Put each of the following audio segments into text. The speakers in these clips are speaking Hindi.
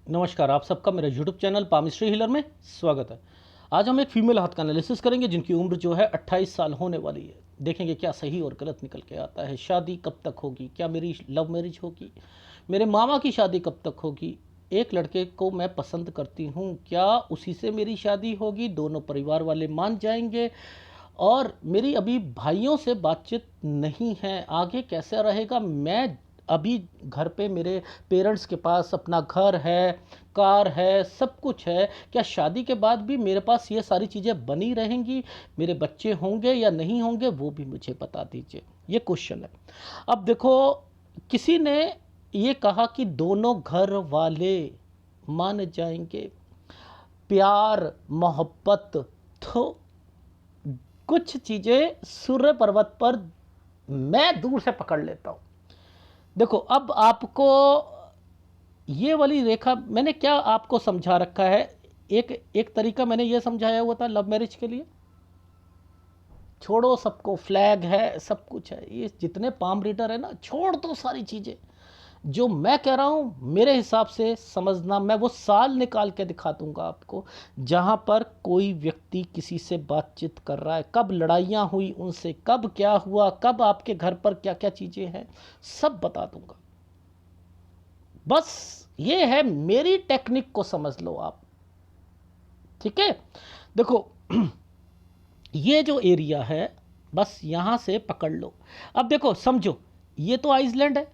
नमस्कार, आप सबका मेरा यूट्यूब चैनल पामिस्ट्री हीलर में स्वागत है। आज हम एक फीमेल हाथ का एनालिसिस करेंगे जिनकी उम्र जो है 28 साल होने वाली है। देखेंगे क्या सही और गलत निकल के आता है। शादी कब तक होगी, क्या मेरी लव मैरिज होगी, मेरे मामा की शादी कब तक होगी, एक लड़के को मैं पसंद करती हूँ, क्या उसी से मेरी शादी होगी, दोनों परिवार वाले मान जाएंगे, और मेरी अभी भाइयों से बातचीत नहीं है, आगे कैसा रहेगा। मैं अभी घर पे मेरे पेरेंट्स के पास अपना घर है, कार है, सब कुछ है, क्या शादी के बाद भी मेरे पास ये सारी चीज़ें बनी रहेंगी, मेरे बच्चे होंगे या नहीं होंगे, वो भी मुझे बता दीजिए। ये क्वेश्चन है। अब देखो, किसी ने ये कहा कि दोनों घर वाले मान जाएंगे, प्यार मोहब्बत, तो कुछ चीज़ें सूर्य पर्वत पर मैं दूर से पकड़ लेता हूँ। देखो, अब आपको ये वाली रेखा मैंने क्या आपको समझा रखा है। एक एक तरीका मैंने ये समझाया हुआ था लव मैरिज के लिए। छोड़ो, सबको फ्लैग है, सब कुछ है, ये जितने पाम रीडर है ना, छोड़ दो सारी चीज़ें। जो मैं कह रहा हूँ मेरे हिसाब से समझना, मैं वो साल निकाल के दिखा दूंगा आपको जहाँ पर कोई व्यक्ति किसी से बातचीत कर रहा है, कब लड़ाइयाँ हुई उनसे, कब क्या हुआ, कब आपके घर पर क्या क्या चीज़ें हैं, सब बता दूंगा। बस ये है, मेरी टेक्निक को समझ लो आप, ठीक है। देखो ये जो एरिया है, बस यहां से पकड़ लो। अब देखो, समझो, ये तो आइसलैंड है।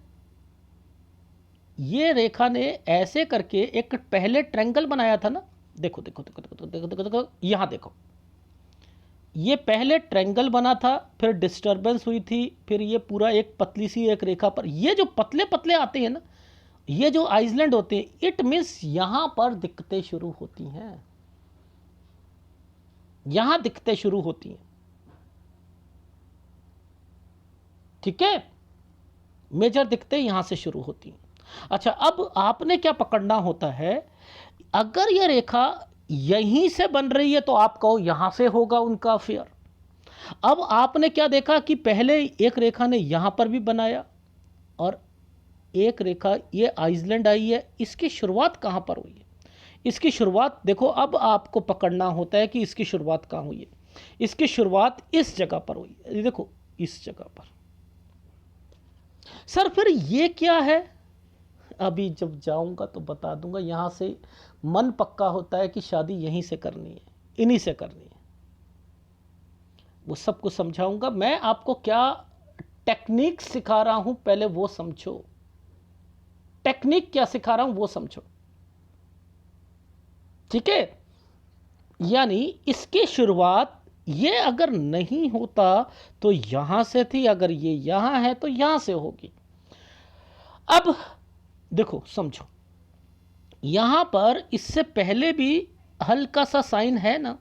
ये रेखा ने ऐसे करके एक पहले ट्रायंगल बनाया था ना। देखो देखो देखो देखो देखो देखो देखो, यहां देखो, ये पहले ट्रायंगल बना था, फिर डिस्टरबेंस हुई थी, फिर ये पूरा एक पतली सी एक रेखा पर, ये जो पतले पतले आते हैं ना, ये जो आइसलैंड होते हैं, इट मीन्स यहां पर दिक्कतें शुरू होती हैं, यहां दिक्कतें शुरू होती हैं, ठीक है। मेजर दिक्कतें यहां से शुरू होती हैं। अच्छा, अब आपने क्या पकड़ना होता है, अगर यह रेखा यहीं से बन रही है तो आप कहो यहां से होगा उनका अफेयर। अब आपने क्या देखा कि पहले एक रेखा ने यहां पर भी बनाया, और एक रेखा ये आइसलैंड आई है, इसकी शुरुआत कहां पर हुई है, इसकी शुरुआत देखो। अब आपको पकड़ना होता है कि इसकी शुरुआत कहां हुई है। इसकी शुरुआत इस जगह पर हुई है, देखो इस जगह पर। सर फिर ये क्या है, अभी जब जाऊंगा तो बता दूंगा। यहां से मन पक्का होता है कि शादी यहीं से करनी है, इन्हीं से करनी है, वो सब कुछ समझाऊंगा। मैं आपको क्या टेक्निक सिखा रहा हूं, पहले वो समझो। टेक्निक क्या सिखा रहा हूं वो समझो, ठीक है। यानी इसकी शुरुआत ये अगर नहीं होता तो यहां से थी, अगर ये यहां है तो यहां से होगी। अब देखो समझो, यहां पर इससे पहले भी हल्का सा साइन है ना,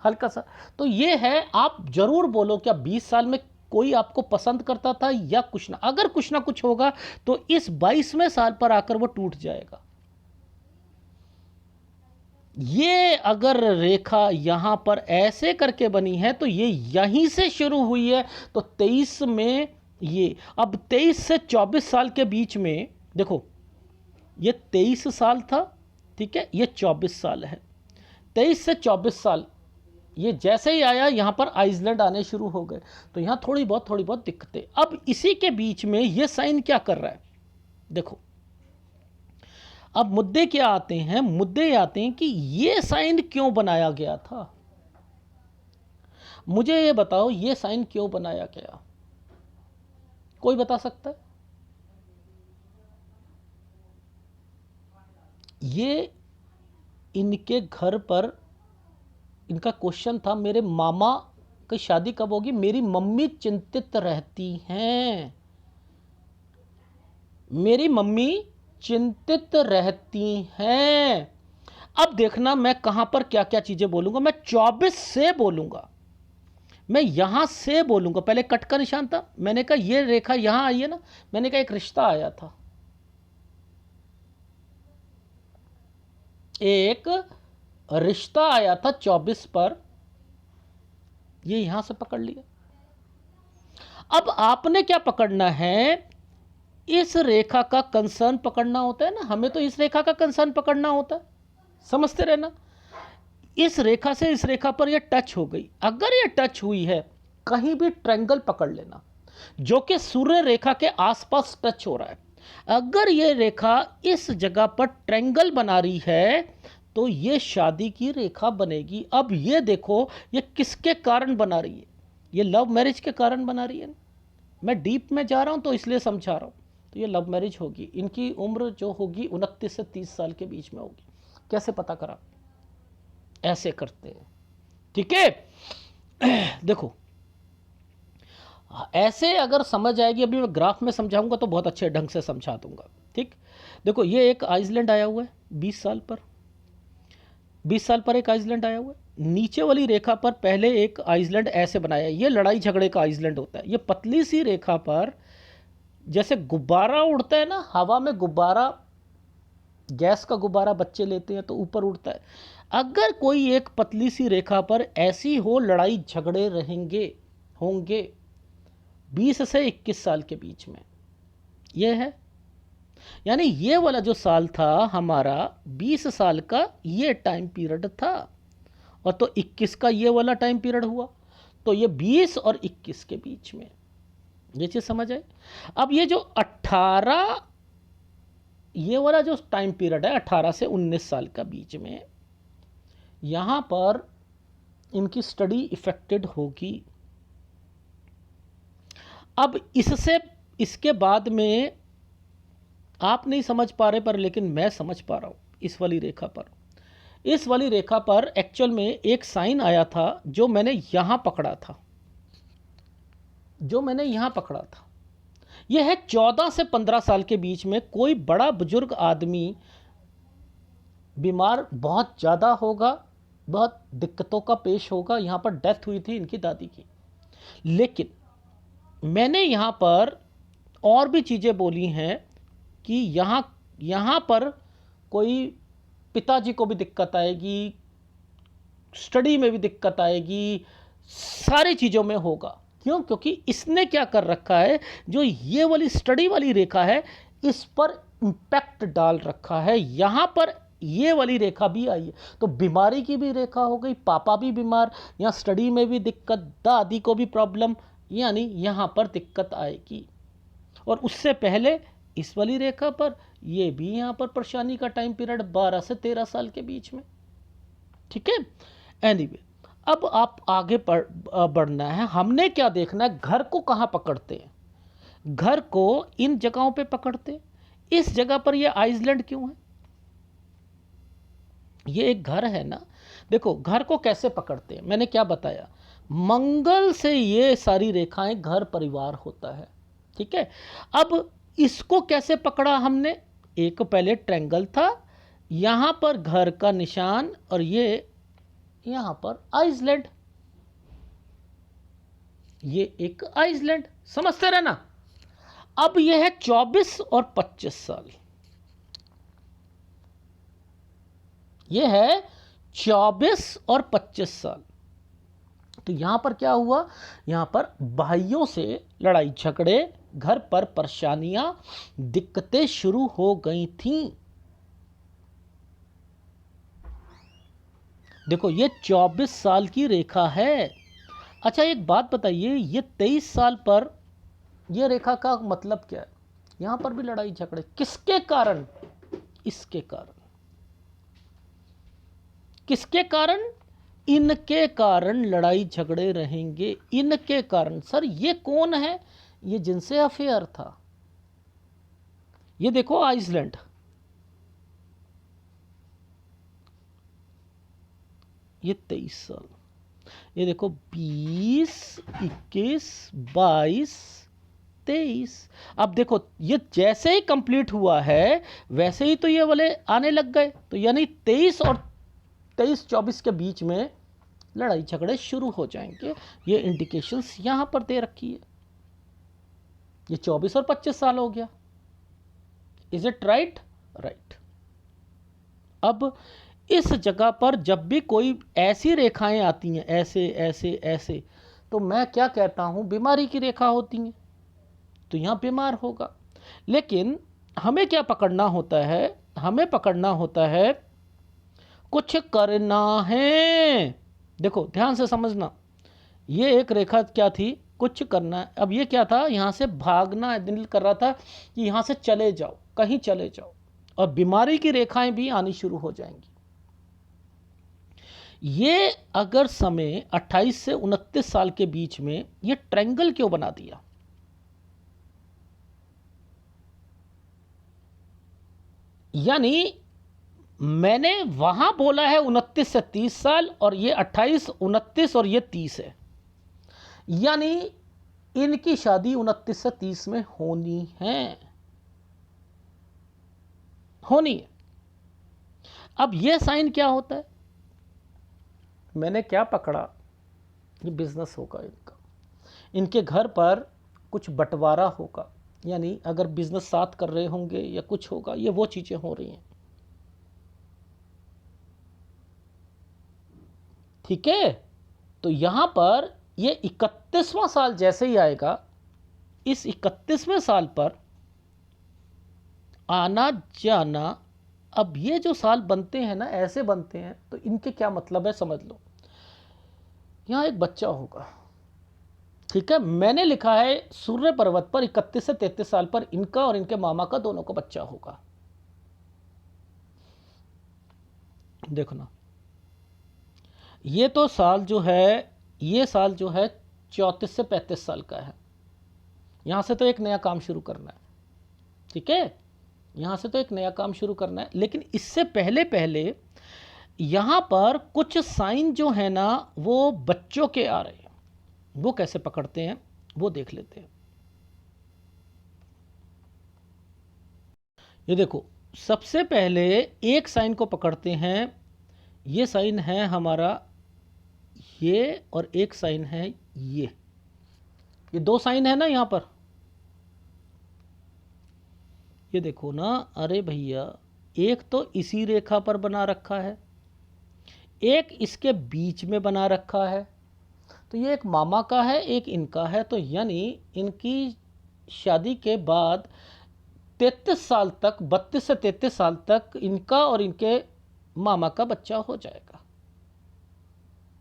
हल्का सा, तो ये है। आप जरूर बोलो क्या 20 साल में कोई आपको पसंद करता था या कुछ ना, अगर कुछ ना कुछ होगा तो इस 22वें साल पर आकर वो टूट जाएगा। ये अगर रेखा यहां पर ऐसे करके बनी है तो ये यहीं से शुरू हुई है, तो 23 में ये, अब 23 से 24 साल के बीच में देखो, ये 23 साल था, ठीक है, ये 24 साल है। 23 से 24 साल, ये जैसे ही आया यहां पर आइसलैंड आने शुरू हो गए, तो यहां थोड़ी बहुत दिक्कतें। अब इसी के बीच में ये साइन क्या कर रहा है, देखो। अब मुद्दे क्या आते हैं, मुद्दे आते हैं कि ये साइन क्यों बनाया गया था। मुझे ये बताओ, ये साइन क्यों बनाया गया, कोई बता सकता है। ये इनके घर पर इनका क्वेश्चन था, मेरे मामा की शादी कब होगी, मेरी मम्मी चिंतित रहती हैं, मेरी मम्मी चिंतित रहती हैं। अब देखना मैं कहां पर क्या क्या चीजें बोलूंगा। मैं 24 से बोलूंगा, मैं यहां से बोलूंगा। पहले कट का निशान था, मैंने कहा ये रेखा यहां आई है ना, मैंने कहा एक रिश्ता आया था, एक रिश्ता आया था 24 पर, ये यहां से पकड़ लिया। अब आपने क्या पकड़ना है, इस रेखा का कंसर्न पकड़ना होता है ना, हमें तो इस रेखा का कंसर्न पकड़ना होता है, समझते रहना। इस रेखा से इस रेखा पर ये टच हो गई, अगर ये टच हुई है, कहीं भी ट्रायंगल पकड़ लेना जो कि सूर्य रेखा के आसपास टच हो रहा है। अगर ये रेखा इस जगह पर ट्रायंगल बना रही है तो ये शादी की रेखा बनेगी। अब ये देखो ये किसके कारण बना रही है, ये लव मैरिज के कारण बना रही है। मैं डीप में जा रहा हूं तो इसलिए समझा रहा हूं। तो ये लव मैरिज होगी, इनकी उम्र जो होगी 29 से 30 साल के बीच में होगी। कैसे पता करा? ऐसे करते हैं, ठीक है। देखो ऐसे अगर समझ आएगी, अभी मैं ग्राफ में समझाऊंगा तो बहुत अच्छे ढंग से समझा दूंगा, ठीक। देखो ये एक आइसलैंड आया हुआ है 20 साल पर, 20 साल पर एक आइसलैंड आया हुआ है। नीचे वाली रेखा पर पहले एक आइसलैंड ऐसे बनाया है, ये लड़ाई झगड़े का आइसलैंड होता है। ये पतली सी रेखा पर जैसे गुब्बारा उड़ता है ना, हवा में गुब्बारा, गैस का गुब्बारा बच्चे लेते हैं तो ऊपर उड़ता है। अगर कोई एक पतली सी रेखा पर ऐसी हो, लड़ाई झगड़े रहेंगे, होंगे 20 से 21 साल के बीच में। ये है, यानी ये वाला जो साल था हमारा 20 साल का ये टाइम पीरियड था, और तो 21 का ये वाला टाइम पीरियड हुआ, तो ये 20 और 21 के बीच में। ये चीज़ समझ आए? अब ये जो 18, ये वाला जो टाइम पीरियड है 18 से 19 साल का बीच में, यहाँ पर इनकी स्टडी इफेक्टेड होगी। अब इससे, इसके बाद में आप नहीं समझ पा रहे पर लेकिन मैं समझ पा रहा हूँ। इस वाली रेखा पर, इस वाली रेखा पर एक्चुअल में एक साइन आया था जो मैंने यहाँ पकड़ा था, जो मैंने यहाँ पकड़ा था। यह है 14 से 15 साल के बीच में कोई बड़ा बुजुर्ग आदमी बीमार बहुत ज़्यादा होगा, बहुत दिक्कतों का पेश होगा। यहाँ पर डेथ हुई थी इनकी दादी की, लेकिन मैंने यहाँ पर और भी चीज़ें बोली हैं कि यहाँ पर कोई पिताजी को भी दिक्कत आएगी, स्टडी में भी दिक्कत आएगी, सारी चीज़ों में होगा। क्यों? क्योंकि इसने क्या कर रखा है, जो ये वाली स्टडी वाली रेखा है इस पर इम्पैक्ट डाल रखा है। यहाँ पर ये वाली रेखा भी आई है तो बीमारी की भी रेखा हो गई, पापा भी बीमार, यहाँ स्टडी में भी दिक्कत, दादी को भी प्रॉब्लम, यानी यहाँ पर दिक्कत आएगी। और उससे पहले इस वाली रेखा पर ये भी यहाँ पर परेशानी का टाइम पीरियड 12 से 13 साल के बीच में, ठीक है। एनीवे, अब आप आगे बढ़ना है। हमने क्या देखना है, घर को कहाँ पकड़ते हैं? घर को इन जगहों पे पकड़ते हैं। इस जगह पर ये आइसलैंड क्यों है? ये एक घर है ना। देखो घर को कैसे पकड़ते हैं, मैंने क्या बताया, मंगल से ये सारी रेखाएं घर परिवार होता है, ठीक है। अब इसको कैसे पकड़ा हमने? एक पहले ट्रायंगल था, यहां पर घर का निशान, और ये यहां पर आइसलैंड, ये एक आइसलैंड, समझते रहना। अब ये है 24 और 25 साल, ये है 24 और 25 साल। तो यहां पर क्या हुआ, यहां पर भाइयों से लड़ाई झगड़े, घर पर परेशानियां, दिक्कतें शुरू हो गई थीं। देखो ये 24 साल की रेखा है। अच्छा एक बात बताइए, ये 23 साल पर यह रेखा का मतलब क्या है? यहां पर भी लड़ाई झगड़े, किसके कारण? इसके कारण। किसके कारण? इनके कारण लड़ाई झगड़े रहेंगे, इनके कारण। सर ये कौन है? ये जिनसे अफेयर था। ये देखो आइसलैंड, ये 23 साल, ये देखो 20, 21, 22, 23। अब देखो ये जैसे ही कंप्लीट हुआ है वैसे ही तो ये वाले आने लग गए, तो यानी 23 और 23-24 के बीच में लड़ाई झगड़े शुरू हो जाएंगे। ये इंडिकेशंस यहां पर दे रखी है। ये 24 और 25 साल हो गया। Is it right? राइट। अब इस जगह पर जब भी कोई ऐसी रेखाएं आती हैं, ऐसे ऐसे ऐसे, तो मैं क्या कहता हूं, बीमारी की रेखा होती हैं, तो यहां बीमार होगा। लेकिन हमें क्या पकड़ना होता है, हमें पकड़ना होता है कुछ करना है। देखो ध्यान से समझना, ये एक रेखा क्या थी, कुछ करना है। अब ये क्या था, यहाँ से भागना दिल कर रहा था कि यहाँ से चले जाओ, कहीं चले जाओ, और बीमारी की रेखाएं भी आनी शुरू हो जाएंगी। ये अगर समय 28 से 29 साल के बीच में ये ट्रायंगल क्यों बना दिया? यानी मैंने वहां बोला है 29 से 30 साल, और ये 28, 29 और ये 30 है। यानी इनकी शादी 29 से 30 में होनी है, होनी है। अब ये साइन क्या होता है? मैंने क्या पकड़ा, ये बिजनेस होगा इनका, इनके घर पर कुछ बंटवारा होगा। यानी अगर बिजनेस साथ कर रहे होंगे या कुछ होगा, ये वो चीजें हो रही हैं। ठीक है, तो यहां पर ये 31वां साल जैसे ही आएगा, इस 31वें साल पर आना जाना। अब ये जो साल बनते हैं ना, ऐसे बनते हैं, तो इनके क्या मतलब है समझ लो। यहां एक बच्चा होगा, ठीक है, मैंने लिखा है सूर्य पर्वत पर 31 से 33 साल पर इनका और इनके मामा का दोनों का बच्चा होगा। देखो ना, ये तो साल जो है, ये साल जो है 34 से 35 साल का है। यहां से तो एक नया काम शुरू करना है, ठीक है, यहां से तो एक नया काम शुरू करना है। लेकिन इससे पहले पहले यहां पर कुछ साइन जो है ना, वो बच्चों के आ रहे हैं। वो कैसे पकड़ते हैं वो देख लेते हैं। ये देखो, सबसे पहले एक साइन को पकड़ते हैं। ये साइन है हमारा ये, और एक साइन है ये दो साइन है ना यहां पर। ये देखो ना, अरे भैया, एक तो इसी रेखा पर बना रखा है, एक इसके बीच में बना रखा है। तो ये एक मामा का है, एक इनका है। तो यानी इनकी शादी के बाद 33 साल तक, 32 से 33 साल तक इनका और इनके मामा का बच्चा हो जाएगा।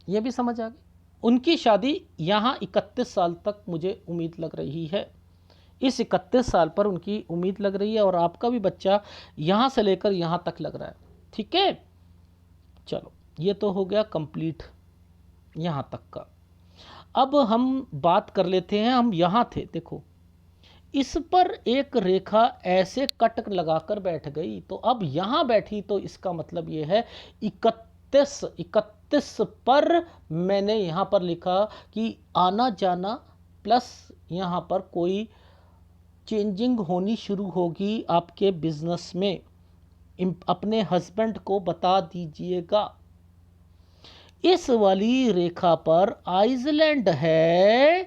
ये भी समझ आ गई। उनकी शादी यहाँ 31 साल तक मुझे उम्मीद लग रही है, इस 31 साल पर उनकी उम्मीद लग रही है, और आपका भी बच्चा यहाँ से लेकर यहाँ तक लग रहा है। ठीक है, चलो ये तो हो गया कंप्लीट यहाँ तक का। अब हम बात कर लेते हैं, हम यहाँ थे, देखो इस पर एक रेखा ऐसे कट लगाकर बैठ गई, तो अब यहाँ बैठी, तो इसका मतलब ये है 31 पर मैंने यहाँ पर लिखा कि आना जाना प्लस यहाँ पर कोई चेंजिंग होनी शुरू होगी आपके बिजनेस में। अपने हस्बैंड को बता दीजिएगा। इस वाली रेखा पर आइसलैंड है,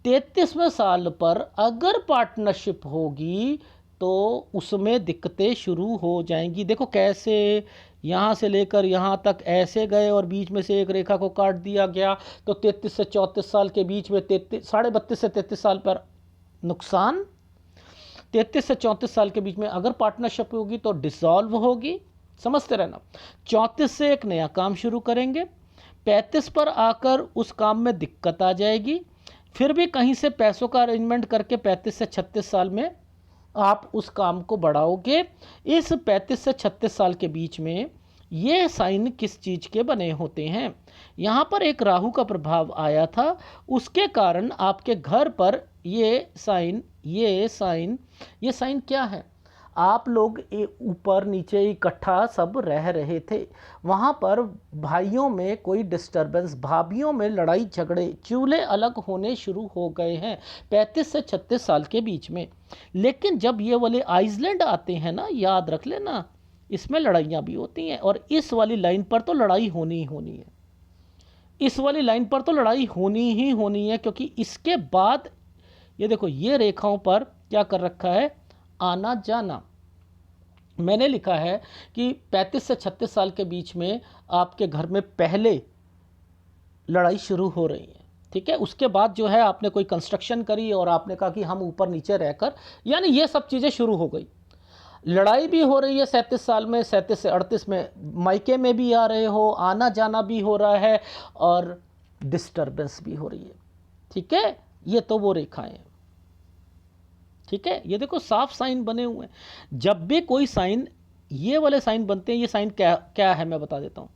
33वें साल पर अगर पार्टनरशिप होगी तो उसमें दिक्कतें शुरू हो जाएंगी। देखो कैसे, यहाँ से लेकर यहाँ तक ऐसे गए और बीच में से एक रेखा को काट दिया गया, तो 33 से 34 साल के बीच में 32.5 से 33 साल पर नुकसान। 33 से 34 साल के बीच में अगर पार्टनरशिप होगी तो डिसॉल्व होगी, समझते रहना। 34 से एक नया काम शुरू करेंगे, 35 पर आकर उस काम में दिक्कत आ जाएगी, फिर भी कहीं से पैसों का अरेंजमेंट करके 35 से 36 साल में आप उस काम को बढ़ाओगे। इस 35 से 36 साल के बीच में ये साइन किस चीज़ के बने होते हैं? यहाँ पर एक राहु का प्रभाव आया था, उसके कारण आपके घर पर ये साइन क्या है? आप लोग ऊपर नीचे इकट्ठा सब रह रहे थे, वहाँ पर भाइयों में कोई डिस्टरबेंस, भाभीयों में लड़ाई झगड़े, चूल्हे अलग होने शुरू हो गए हैं 35 से 36 साल के बीच में। लेकिन जब ये वाले आइसलैंड आते हैं ना, याद रख लेना, इसमें लड़ाइयाँ भी होती हैं, और इस वाली लाइन पर तो लड़ाई होनी ही होनी है। इस वाली लाइन पर तो लड़ाई होनी ही होनी है, क्योंकि इसके बाद ये देखो, ये रेखाओं पर क्या कर रखा है, आना जाना। मैंने लिखा है कि 35 से 36 साल के बीच में आपके घर में पहले लड़ाई शुरू हो रही है, ठीक है। उसके बाद जो है आपने कोई कंस्ट्रक्शन करी और आपने कहा कि हम ऊपर नीचे रहकर, यानी ये सब चीज़ें शुरू हो गई। लड़ाई भी हो रही है 37 साल में, 37 से 38 में मायके में भी आ रहे हो, आना जाना भी हो रहा है और डिस्टर्बेंस भी हो रही है। ठीक है, ये तो वो रेखाएं हैं। ठीक है, ये देखो साफ साइन बने हुए हैं। जब भी कोई साइन, ये वाले साइन बनते हैं, ये साइन क्या क्या है मैं बता देता हूं।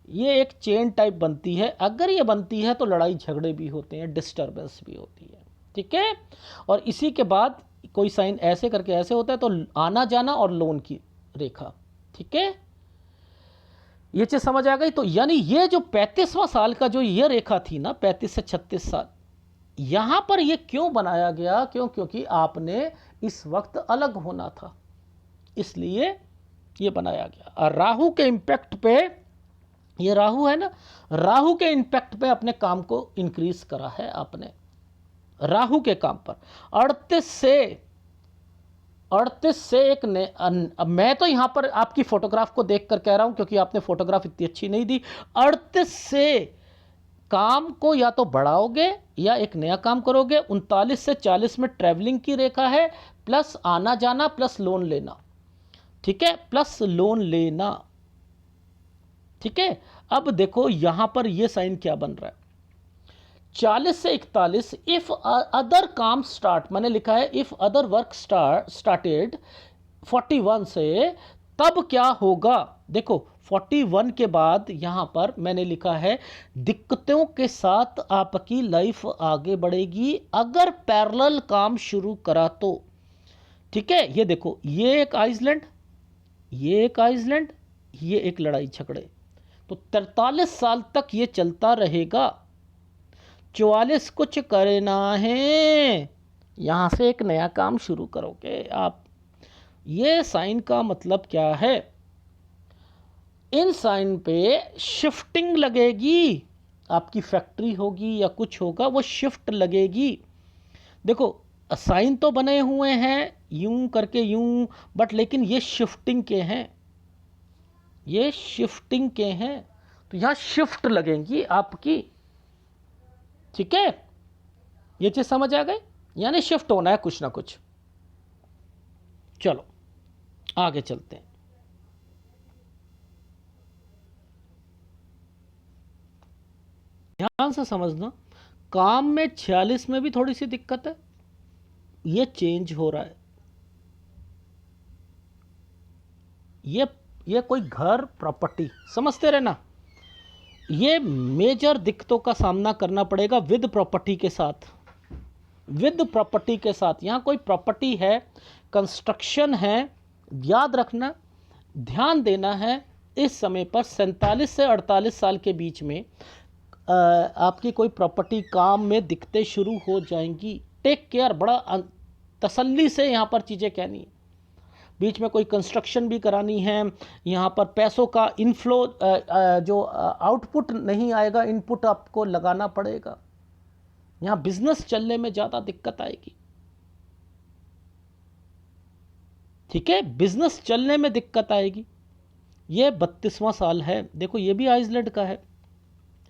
ये एक चेन टाइप बनती है, अगर ये बनती है तो लड़ाई झगड़े भी होते हैं, डिस्टर्बेंस भी होती है। ठीक है, और इसी के बाद कोई साइन ऐसे करके ऐसे होता है तो आना जाना और लोन की रेखा। ठीक है, ये चीज समझ आ गई। तो यानी ये जो 35वां साल का जो ये रेखा थी ना, 35 से 36 साल, यहां पर ये क्यों बनाया गया? क्योंकि आपने इस वक्त अलग होना था, इसलिए ये बनाया गया। और राहु के इंपैक्ट पे, ये राहु है ना, राहु के इंपैक्ट पे अपने काम को इंक्रीज करा है आपने, राहु के काम पर। 38 से एक ने, मैं तो यहां पर आपकी फोटोग्राफ को देखकर कह रहा हूं क्योंकि आपने फोटोग्राफ इतनी अच्छी नहीं दी। 38 से काम को या तो बढ़ाओगे या एक नया काम करोगे। 39 से 40 में ट्रैवलिंग की रेखा है, प्लस आना जाना, प्लस लोन लेना। ठीक है, प्लस लोन लेना। ठीक है, अब देखो यहां पर यह साइन क्या बन रहा है। 40 से 41, इफ अदर काम स्टार्ट, मैंने लिखा है इफ अदर वर्क स्टार्टेड 41 से, तब क्या होगा? देखो 41 के बाद यहां पर मैंने लिखा है दिक्कतों के साथ आपकी लाइफ आगे बढ़ेगी अगर पैरेलल काम शुरू करा तो। ठीक है, ये देखो, ये एक आइसलैंड, ये एक आइसलैंड, ये एक लड़ाई झगड़े, तो 43 साल तक ये चलता रहेगा। 44 कुछ करना है, यहां से एक नया काम शुरू करोगे आप। ये साइन का मतलब क्या है? इन साइन पे शिफ्टिंग लगेगी, आपकी फैक्ट्री होगी या कुछ होगा, वो शिफ्ट लगेगी। देखो साइन तो बने हुए हैं यूं करके यूं, बट लेकिन ये शिफ्टिंग के हैं, ये शिफ्टिंग के हैं, तो यहां शिफ्ट लगेंगी आपकी। ठीक है, ये चीज समझ आ गई, यानी शिफ्ट होना है कुछ ना कुछ। चलो आगे चलते हैं। ध्यान से समझना, काम में 46 में भी थोड़ी सी दिक्कत है, ये चेंज हो रहा है। ये कोई घर प्रॉपर्टी समझते रहना, ये मेजर दिक्कतों का सामना करना पड़ेगा विद प्रॉपर्टी के साथ, विद प्रॉपर्टी के साथ। यहां कोई प्रॉपर्टी है, कंस्ट्रक्शन है, याद रखना, ध्यान देना है। इस समय पर 47 से 48 साल के बीच में आपकी कोई प्रॉपर्टी काम में दिक्कतें शुरू हो जाएंगी। टेक केयर, बड़ा तसल्ली से यहाँ पर चीज़ें कहनी है। बीच में कोई कंस्ट्रक्शन भी करानी है, यहाँ पर पैसों का इनफ्लो, जो आउटपुट नहीं आएगा, इनपुट आपको लगाना पड़ेगा। यहाँ बिजनेस चलने में ज़्यादा दिक्कत आएगी। ठीक है, बिजनेस चलने में दिक्कत आएगी। ये 32वां साल है, देखो ये भी आइसलैंड का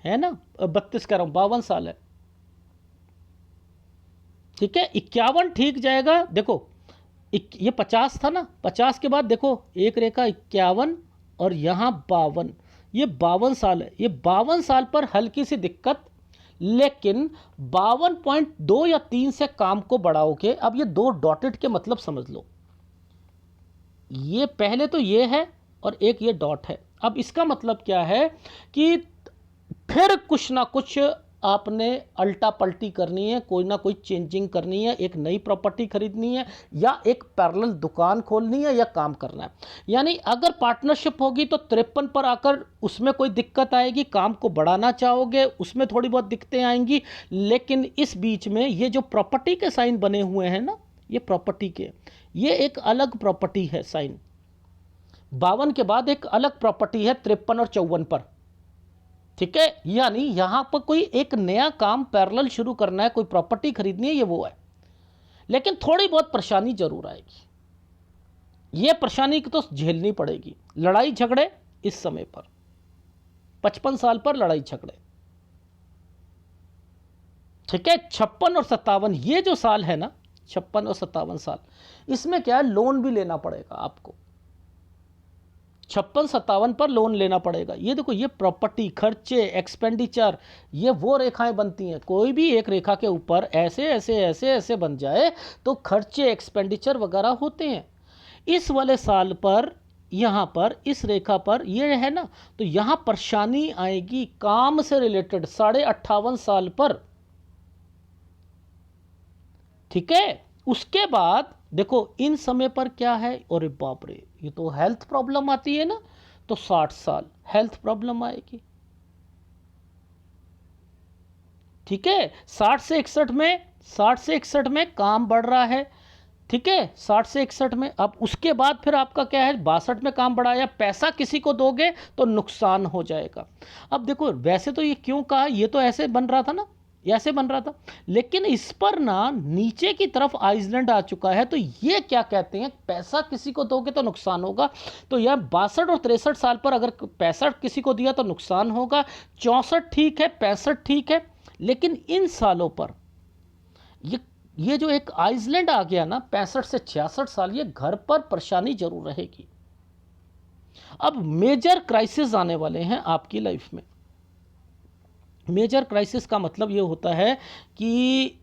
है ना, 32 कह रहा हूँ, 52 साल है। ठीक है, 51 ठीक जाएगा। देखो ये 50 था ना, 50 के बाद देखो एक रेखा 51 और यहाँ 52, ये 52 साल है। ये 52 साल पर हल्की सी दिक्कत, लेकिन 52.2 या 3 से काम को बढ़ाओगे। अब ये दो डॉटेड के मतलब समझ लो, ये पहले तो ये है और एक ये डॉट है। अब इसका मतलब क्या है कि फिर कुछ ना कुछ आपने अल्टा पल्टी करनी है, कोई ना कोई चेंजिंग करनी है, एक नई प्रॉपर्टी खरीदनी है या एक पैरेलल दुकान खोलनी है या काम करना है। यानी अगर पार्टनरशिप होगी तो 53 पर आकर उसमें कोई दिक्कत आएगी, काम को बढ़ाना चाहोगे उसमें थोड़ी बहुत दिक्कतें आएंगी। लेकिन इस बीच में ये जो प्रॉपर्टी के साइन बने हुए हैं ना, ये प्रॉपर्टी के, ये एक अलग प्रॉपर्टी है साइन। 52 के बाद एक अलग प्रॉपर्टी है 53 और 54 पर। ठीक है, यानी यहां पर कोई एक नया काम पैरेलल शुरू करना है, कोई प्रॉपर्टी खरीदनी है, ये वो है। लेकिन थोड़ी बहुत परेशानी जरूर आएगी, ये परेशानी की तो झेलनी पड़ेगी, लड़ाई झगड़े इस समय पर 55 साल पर लड़ाई झगड़े। ठीक है, 56 और 57 ये जो साल है ना, 56 और 57 साल, इसमें क्या है, लोन भी लेना पड़ेगा आपको। 56-57 पर लोन लेना पड़ेगा। ये देखो, ये प्रॉपर्टी, खर्चे, एक्सपेंडिचर, ये वो रेखाएं बनती हैं। कोई भी एक रेखा के ऊपर ऐसे ऐसे ऐसे ऐसे बन जाए तो खर्चे, एक्सपेंडिचर वगैरह होते हैं। इस वाले साल पर, यहाँ पर इस रेखा पर ये है ना, तो यहाँ परेशानी आएगी काम से रिलेटेड 58.5 साल पर। ठीक है, उसके बाद देखो इन समय पर क्या है, अरे बाप रे, ये तो हेल्थ प्रॉब्लम आती है ना, तो 60 साल हेल्थ प्रॉब्लम आएगी। ठीक है, 60 से 61 में काम बढ़ रहा है। ठीक है, 60 से 61 में। अब उसके बाद फिर आपका क्या है, 62 में काम बढ़ाया, पैसा किसी को दोगे तो नुकसान हो जाएगा। अब देखो, वैसे तो ये क्यों कहा, ये तो ऐसे बन रहा था ना, ऐसे बन रहा था, लेकिन इस पर ना नीचे की तरफ आइसलैंड आ चुका है, तो ये क्या कहते हैं, पैसा किसी को दोगे तो नुकसान होगा। तो यह 62 और 63 साल पर अगर पैसा किसी को दिया तो नुकसान होगा। 64 ठीक है, 65 ठीक है, लेकिन इन सालों पर ये जो एक आइसलैंड आ गया ना, 65 से 66 साल, ये घर पर परेशानी जरूर रहेगी। अब मेजर क्राइसिस आने वाले हैं आपकी लाइफ में। मेजर क्राइसिस का मतलब ये होता है कि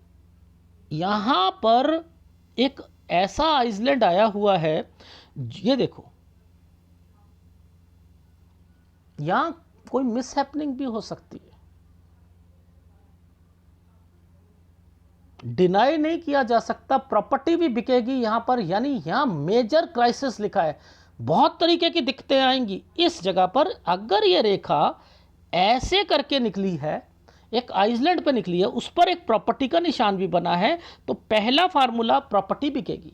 यहां पर एक ऐसा आइसलैंड आया हुआ है, ये देखो, यहां कोई मिसहैपनिंग भी हो सकती है, डिनाई नहीं किया जा सकता। प्रॉपर्टी भी बिकेगी यहां पर, यानी यहां मेजर क्राइसिस लिखा है, बहुत तरीके की दिक्कतें आएंगी इस जगह पर। अगर ये रेखा ऐसे करके निकली है, एक आइसलैंड पे निकली है, उस पर एक प्रॉपर्टी का निशान भी बना है, तो पहला फार्मूला प्रॉपर्टी बिकेगी।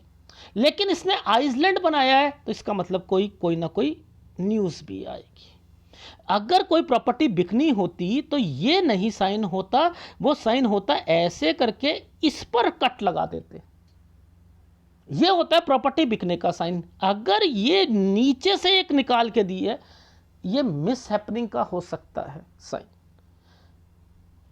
लेकिन इसने आइसलैंड बनाया है, तो इसका मतलब कोई ना कोई न्यूज़ भी आएगी। अगर कोई प्रॉपर्टी बिकनी होती तो ये नहीं साइन होता, वो साइन होता ऐसे करके, इस पर कट लगा देते, ये होता है प्रॉपर्टी बिकने का साइन। अगर ये नीचे से एक निकाल के दी है, ये मिस हैपनिंग का हो सकता है साइन।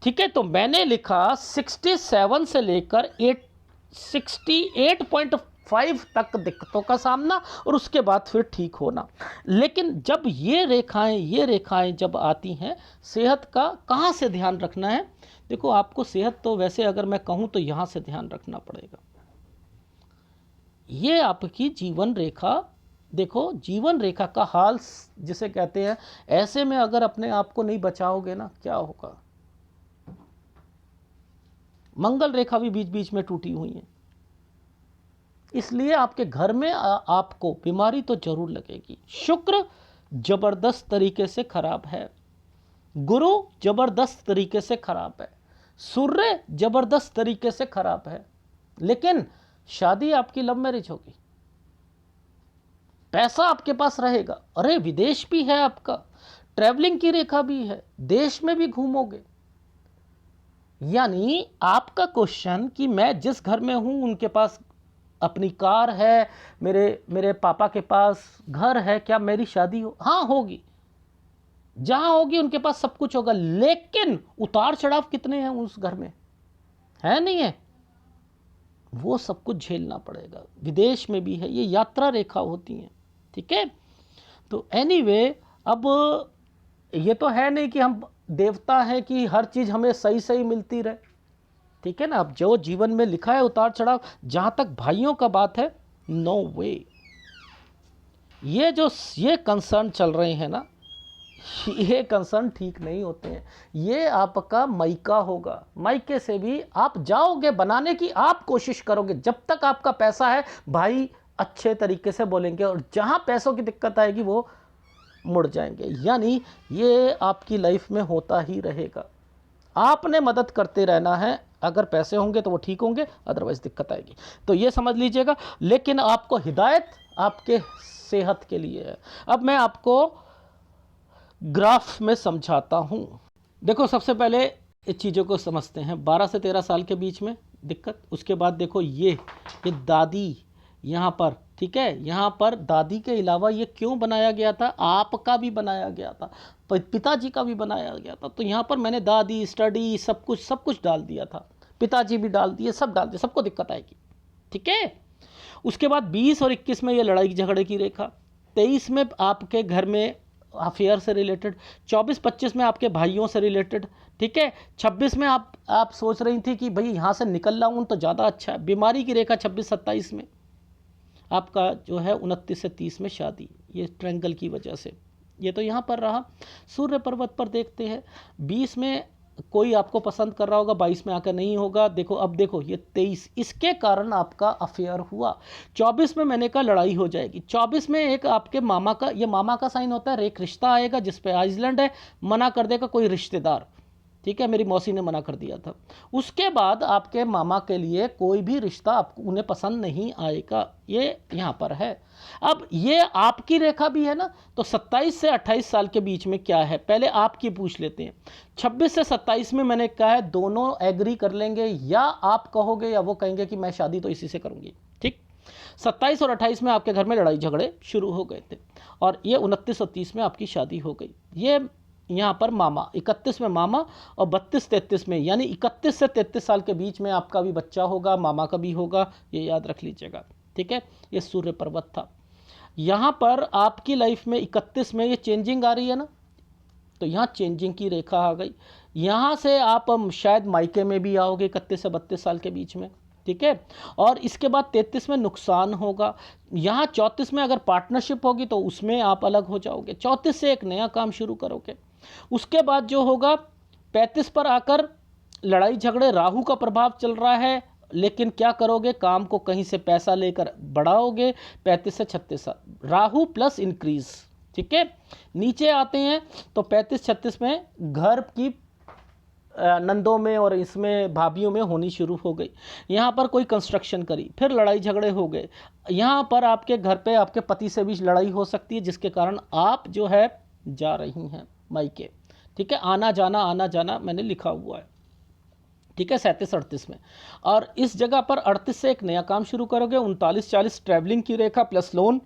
ठीक है, तो मैंने लिखा 67 से लेकर 68.5 तक दिक्कतों का सामना, और उसके बाद फिर ठीक होना। लेकिन जब ये रेखाएं जब आती हैं, सेहत का कहाँ से ध्यान रखना है। देखो, आपको सेहत तो वैसे अगर मैं कहूँ तो यहाँ से ध्यान रखना पड़ेगा। ये आपकी जीवन रेखा, देखो जीवन रेखा का हाल जिसे कहते हैं, ऐसे में अगर अपने आप को नहीं बचाओगे ना, क्या होगा। मंगल रेखा भी बीच बीच में टूटी हुई है, इसलिए आपके घर में आपको बीमारी तो जरूर लगेगी। शुक्र जबरदस्त तरीके से खराब है, गुरु जबरदस्त तरीके से खराब है, सूर्य जबरदस्त तरीके से खराब है। लेकिन शादी आपकी लव मैरिज होगी, पैसा आपके पास रहेगा, अरे विदेश भी है आपका, ट्रैवलिंग की रेखा भी है, देश में भी घूमोगे। यानी आपका क्वेश्चन कि मैं जिस घर में हूं उनके पास अपनी कार है, मेरे पापा के पास घर है, क्या मेरी शादी हो? हाँ होगी, जहां होगी उनके पास सब कुछ होगा, लेकिन उतार चढ़ाव कितने हैं उस घर में, है नहीं है, वो सब कुछ झेलना पड़ेगा। विदेश में भी है, ये यात्रा रेखा होती हैं। ठीक है, तो एनीवे, अब ये तो है नहीं कि हम देवता हैं कि हर चीज़ हमें सही सही मिलती रहे। ठीक है ना, अब जो जीवन में लिखा है उतार चढ़ाव, जहाँ तक भाइयों का बात है, नो वे, ये कंसर्न चल रहे हैं ना, ये कंसर्न ठीक नहीं होते हैं। ये आपका मायका होगा, मायके से भी आप जाओगे बनाने की, आप कोशिश करोगे। जब तक आपका पैसा है भाई अच्छे तरीके से बोलेंगे, और जहाँ पैसों की दिक्कत आएगी वो मुड़ जाएंगे। यानी ये आपकी लाइफ में होता ही रहेगा, आपने मदद करते रहना है। अगर पैसे होंगे तो वो ठीक होंगे, अदरवाइज दिक्कत आएगी, तो ये समझ लीजिएगा। लेकिन आपको हिदायत आपके सेहत के लिए है। अब मैं आपको ग्राफ में समझाता हूँ। देखो, सबसे पहले इस चीज़ों को समझते हैं। 12 से 13 साल के बीच में दिक्कत, उसके बाद देखो ये दादी यहाँ पर ठीक है, यहाँ पर दादी के अलावा ये क्यों बनाया गया था, आपका भी बनाया गया था, पिताजी का भी बनाया गया था। तो यहाँ पर मैंने दादी, स्टडी, सब कुछ डाल दिया था, पिताजी भी डाल दिए, सब डाल दिए, सबको दिक्कत आएगी। ठीक है, उसके बाद 20 और 21 में ये लड़ाई झगड़े की रेखा, 23 में आपके घर में अफेयर से रिलेटेड, 24-25 में आपके भाइयों से रिलेटेड। ठीक है, 26 में आप सोच रही थी कि भाई यहाँ से निकल रहा हूँ तो ज़्यादा अच्छा है, बीमारी की रेखा 26-27 में आपका जो है 29 से 30 में शादी, ये ट्रैंगल की वजह से। ये तो यहाँ पर रहा। सूर्य पर्वत पर देखते हैं, 20 में कोई आपको पसंद कर रहा होगा, 22 में आकर नहीं होगा। देखो अब देखो ये 23, इसके कारण आपका अफेयर हुआ। 24 में मैंने कहा लड़ाई हो जाएगी। 24 में एक आपके मामा का, ये मामा का साइन होता है, एक रिश्ता आएगा जिसपे आइसलैंड है, मना कर देगा कोई रिश्तेदार। ठीक है, मेरी मौसी ने मना कर दिया था। उसके बाद आपके मामा के लिए कोई भी रिश्ता आपको उन्हें पसंद नहीं आएगा, ये यहाँ पर है। अब ये आपकी रेखा भी है ना, तो 27 से 28 साल के बीच में क्या है, पहले आपकी पूछ लेते हैं। 26 से 27 में मैंने कहा है दोनों एग्री कर लेंगे, या आप कहोगे या वो कहेंगे कि मैं शादी तो इसी से करूंगी। ठीक, 27 और 28 में आपके घर में लड़ाई झगड़े शुरू हो गए थे, और ये 29 और 30 में आपकी शादी हो गई। ये यहाँ पर मामा, 31 में मामा, और 32-33 में, यानी 31 से 33 साल के बीच में आपका भी बच्चा होगा, मामा का भी होगा, ये याद रख लीजिएगा। ठीक है, ये सूर्य पर्वत था। यहाँ पर आपकी लाइफ में 31 में ये चेंजिंग आ रही है ना, तो यहाँ चेंजिंग की रेखा आ गई। यहाँ से आप शायद मायके में भी आओगे 31 से 32 साल के बीच में। ठीक है, और इसके बाद 33 में नुकसान होगा। यहाँ 34 में अगर पार्टनरशिप होगी तो उसमें आप अलग हो जाओगे। 34 से एक नया काम शुरू करोगे। उसके बाद जो होगा 35 पर आकर लड़ाई झगड़े, राहु का प्रभाव चल रहा है, लेकिन क्या करोगे, काम को कहीं से पैसा लेकर बढ़ाओगे। 35 से 36 साल राहु प्लस इंक्रीज। ठीक है, नीचे आते हैं तो 35-36 में घर की नंदों में और इसमें भाभीयों में होनी शुरू हो गई। यहाँ पर कोई कंस्ट्रक्शन करी, फिर लड़ाई झगड़े हो गए। यहाँ पर आपके घर पे आपके पति से भी लड़ाई हो सकती है, जिसके कारण आप जो है जा रही हैं मायके। ठीक है, आना जाना मैंने लिखा हुआ है। ठीक है, 37-38 में, और इस जगह पर 38 से एक नया काम शुरू करोगे। 39-40 ट्रैवलिंग की रेखा प्लस लोन।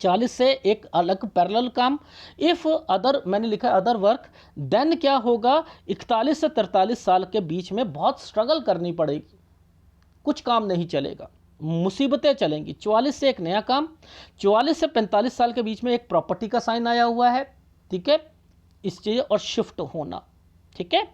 40 से एक अलग पैरेलल काम, इफ अदर, मैंने लिखा है अदर वर्क। देन क्या होगा, 41 से 43 साल के बीच में बहुत स्ट्रगल करनी पड़ेगी, कुछ काम नहीं चलेगा, मुसीबतें चलेंगी। 44 से एक नया काम। 44 से 45 साल के बीच में एक प्रॉपर्टी का साइन आया हुआ है। ठीक है, इस चीज़ और शिफ्ट होना। ठीक है,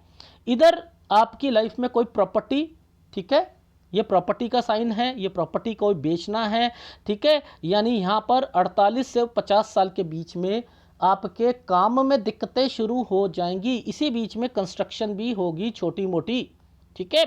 इधर आपकी लाइफ में कोई प्रॉपर्टी, ठीक है, ये प्रॉपर्टी का साइन है, ये प्रॉपर्टी को बेचना है। ठीक है, यानी यहाँ पर 48 से 50 साल के बीच में आपके काम में दिक्कतें शुरू हो जाएंगी। इसी बीच में कंस्ट्रक्शन भी होगी छोटी मोटी। ठीक है,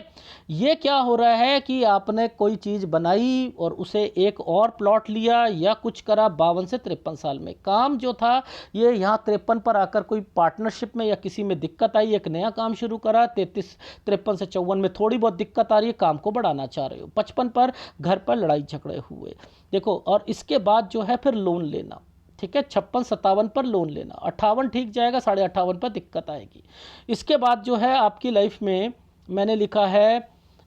ये क्या हो रहा है कि आपने कोई चीज़ बनाई और उसे एक और प्लॉट लिया या कुछ करा। 52 से 53 साल में काम जो था, ये यहाँ 53 पर आकर कोई पार्टनरशिप में या किसी में दिक्कत आई, एक नया काम शुरू करा। 53 से 54 में थोड़ी बहुत दिक्कत आ रही है, काम को बढ़ाना चाह रहे हो। 55 पर घर पर लड़ाई झगड़े हुए। देखो, और इसके बाद जो है फिर लोन लेना। ठीक है, 56-57 पर लोन लेना। 58 ठीक जाएगा, 58.5 पर दिक्कत आएगी। इसके बाद जो है आपकी लाइफ में मैंने लिखा है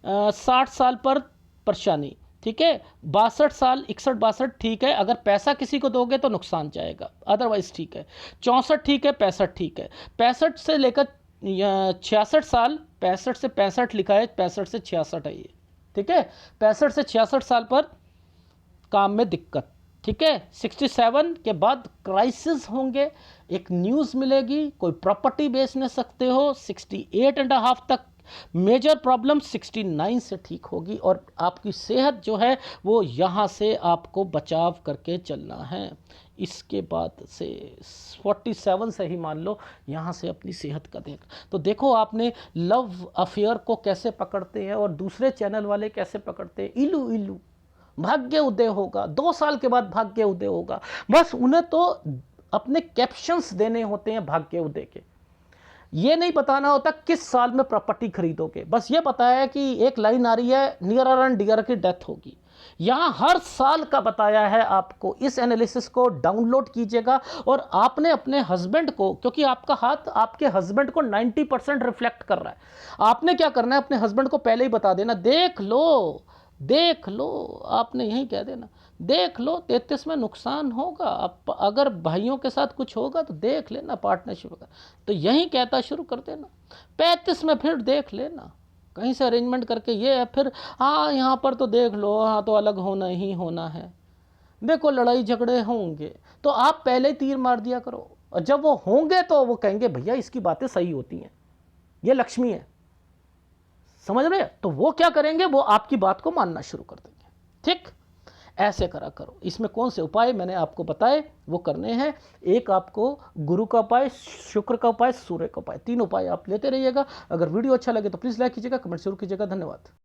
60 साल पर परेशानी। ठीक है, 62 साल, 61-62 ठीक है, अगर पैसा किसी को दोगे तो नुकसान जाएगा, अदरवाइज ठीक है। 64 ठीक है, 65 ठीक है। 65 से लेकर 66 साल, 65 से 65 लिखा है, 65 से 66 है ये। ठीक है, 65 से 66 साल पर काम में दिक्कत। ठीक है, 67 के बाद क्राइसिस होंगे, एक न्यूज़ मिलेगी, कोई प्रॉपर्टी बेच नहीं सकते हो। 68.5 तक मेजर प्रॉब्लम, 69 से ठीक होगी, और आपकी सेहत जो है वो यहाँ से आपको बचाव करके चलना है। इसके बाद से 47 से ही मान लो, यहाँ से अपनी सेहत का देख। तो देखो आपने लव अफेयर को कैसे पकड़ते हैं और दूसरे चैनल वाले कैसे पकड़ते हैं। इलू इलू भाग्य उदय होगा, 2 साल के बाद भाग्य उदय होगा। बस उन्हें तो अपने कैप्शंस देने होते हैं भाग्य उदय के, ये नहीं बताना होता किस साल में प्रॉपर्टी खरीदोगे। बस ये बताया है कि एक लाइन आ रही है, नियर एंड डियर की डेथ होगी। यहाँ हर साल का बताया है आपको। इस एनालिसिस को डाउनलोड कीजिएगा और आपने अपने हस्बैंड को, क्योंकि आपका हाथ आपके हस्बैंड को 90% रिफ्लेक्ट कर रहा है, आपने क्या करना है, अपने हस्बैंड को पहले ही बता देना, देख लो देख लो, आपने यही कह देना, देख लो 33 में नुकसान होगा, अब अगर भाइयों के साथ कुछ होगा तो देख लेना पार्टनरशिप का, तो यही कहता शुरू कर देना। 35 में फिर देख लेना, कहीं से अरेंजमेंट करके ये है फिर, हाँ यहाँ पर तो देख लो, हाँ तो अलग होना ही होना है। देखो लड़ाई झगड़े होंगे तो आप पहले ही तीर मार दिया करो, और जब वो होंगे तो वो कहेंगे भैया इसकी बातें सही होती हैं, ये लक्ष्मी है, समझ रहे हैं? तो वो क्या करेंगे, वो आपकी बात को मानना शुरू कर देंगे। ठीक, ऐसे करा करो। इसमें कौन से उपाय मैंने आपको बताए वो करने हैं। एक आपको गुरु का उपाय, शुक्र का उपाय, सूर्य का उपाय, 3 उपाय आप लेते रहिएगा। अगर वीडियो अच्छा लगे तो प्लीज़ लाइक कीजिएगा, कमेंट जरूर कीजिएगा। धन्यवाद।